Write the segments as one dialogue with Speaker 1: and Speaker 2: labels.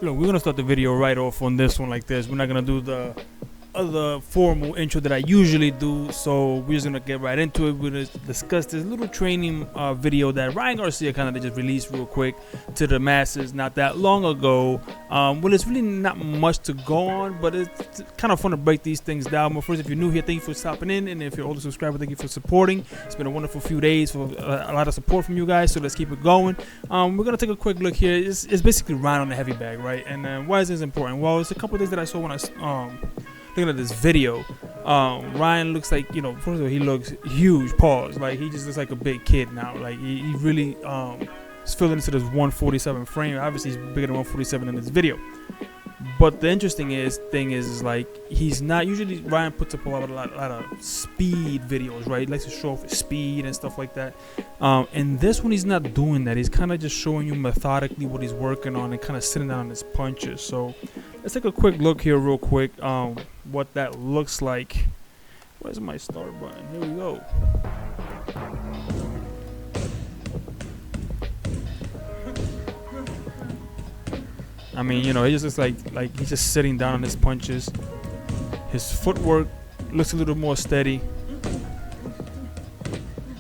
Speaker 1: Look, we're gonna start the video right off on this one like this. We're not gonna do the other formal intro that I usually do, so we're just gonna get right into it. We're gonna discuss this little training video that Ryan Garcia kind of just released real quick to the masses not that long ago. Well, it's really not much to go on, but it's kind of fun to break these things down. But first, if you're new here, thank you for stopping in, and if you're an older subscriber, thank you for supporting. It's been a wonderful few days for a lot of support from you guys, so let's keep it going. We're gonna take a quick look here. It's basically Ryan on the heavy bag, right? And why is this important? Well, it's a couple of things that I saw when I looking at this video. Ryan looks like, first of all, he looks huge, pause. Like, he just looks like a big kid now. Like, he really is filling into this 147 frame. Obviously, he's bigger than 147 in this video. But the interesting thing is like, he's not, usually Ryan puts up a lot of speed videos, right? He likes to show off his speed and stuff like that. And this one, he's not doing that. He's kind of just showing you methodically what he's working on and kind of sitting down on his punches. So let's take a quick look here real quick, what that looks like. Where's my start button? Here we go. I mean, he just looks like he's just sitting down on his punches. His footwork looks a little more steady.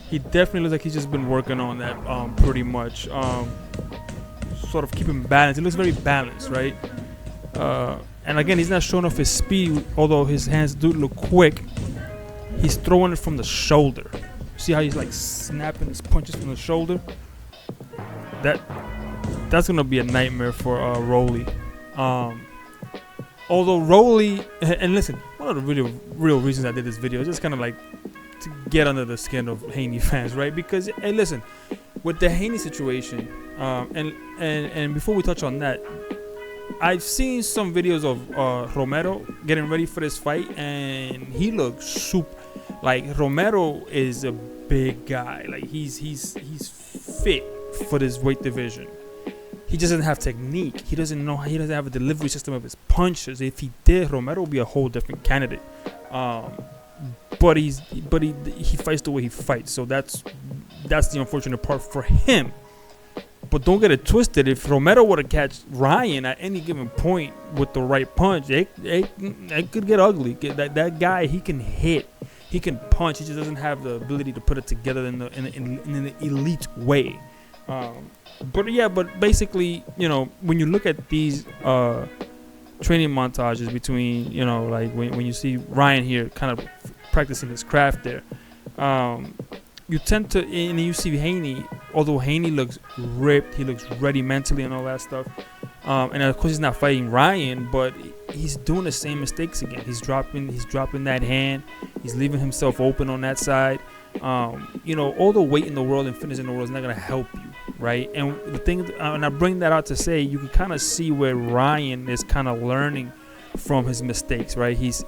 Speaker 1: He definitely looks like he's just been working on that pretty much. Sort of keeping balance. He looks very balanced, right? And again, he's not showing off his speed, although his hands do look quick. He's throwing it from the shoulder. See how he's like snapping his punches from the shoulder? That's gonna be a nightmare for Rolly. Although Rolly, and listen, one of the real reasons I did this video is just kind of like to get under the skin of Haney fans, right? Because, hey, listen, with the Haney situation, and before we touch on that, I've seen some videos of Romero getting ready for this fight, and he looks super. Like, Romero is a big guy. Like, he's fit for this weight division. He just doesn't have technique. He doesn't have a delivery system of his punches. If he did, Romero would be a whole different candidate. But he fights the way he fights. So that's the unfortunate part for him. But don't get it twisted. If Romero were to catch Ryan at any given point with the right punch, it could get ugly. That guy, he can hit, he can punch. He just doesn't have the ability to put it together in an elite way. But basically, when you look at these training montages between, like when you see Ryan here kind of practicing his craft there, you tend to, and you see Haney, although Haney looks ripped, he looks ready mentally and all that stuff. And of course he's not fighting Ryan, but he's doing the same mistakes again. He's dropping that hand. He's leaving himself open on that side. All the weight in the world and fitness in the world is not going to help you, right? And the thing, and I bring that out to say, you can kind of see where Ryan is kind of learning from his mistakes, right? He's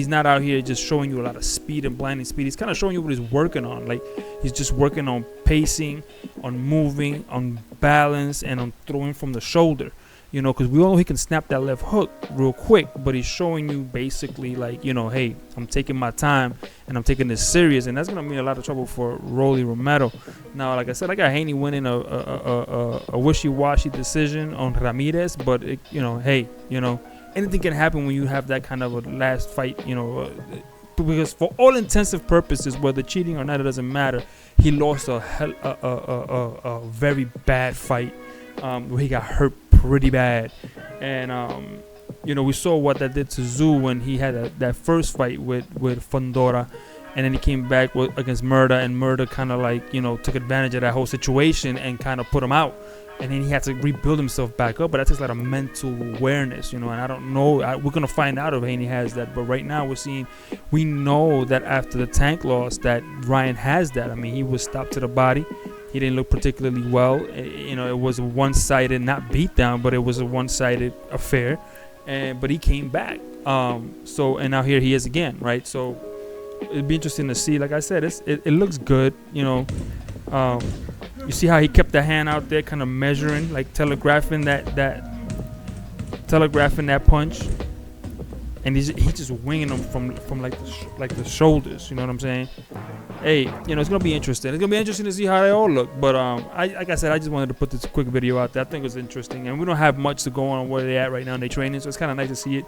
Speaker 1: not out here just showing you a lot of speed and blinding speed. He's kind of showing you what he's working on. Like, he's just working on pacing, on moving, on balance, and on throwing from the shoulder. Because we all know he can snap that left hook real quick, but he's showing you basically like, hey, I'm taking my time and I'm taking this serious, and that's gonna mean a lot of trouble for Rolly Romero. Now, like I said, I got Haney winning a wishy-washy decision on Ramirez, but anything can happen when you have that kind of a last fight, because for all intensive purposes, whether cheating or not, it doesn't matter. He lost a very bad fight where he got hurt pretty bad, and we saw what that did to Zoo when he had that first fight with Fundora, and then he came back against Murda, and Murda kind of like took advantage of that whole situation and kind of put him out. And then he had to rebuild himself back up. But that takes a lot of mental awareness, and I don't know. We're going to find out if Haney has that. But right now we know that after the Tank loss that Ryan has that. I mean, he was stopped to the body. He didn't look particularly well. It was a one-sided, not beatdown, but it was a one-sided affair. But he came back. And now here he is again, right? So it'd be interesting to see. Like I said, it looks good, You see how he kept the hand out there, kind of measuring, like telegraphing that punch. and he's just winging them from like the shoulders. You know what I'm saying? Hey, it's gonna be interesting. It's gonna be interesting to see how they all look. But like I said, I just wanted to put this quick video out there. I think it was interesting, and we don't have much to go on where they're at right now in their training, so it's kind of nice to see it.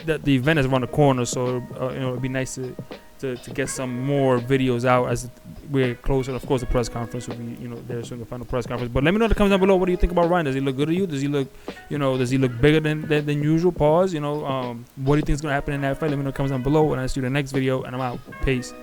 Speaker 1: The event is around the corner, so it'd be nice to get some more videos out as we're closer. Of course, the press conference will be, there soon, the final press conference. But let me know in the comments down below. What do you think about Ryan? Does he look good to you? Does he look, does he look bigger than usual? Pause. What do you think is gonna happen in that fight? Let me know in the comments down below, and I'll see you in the next video. And I'm out. Peace.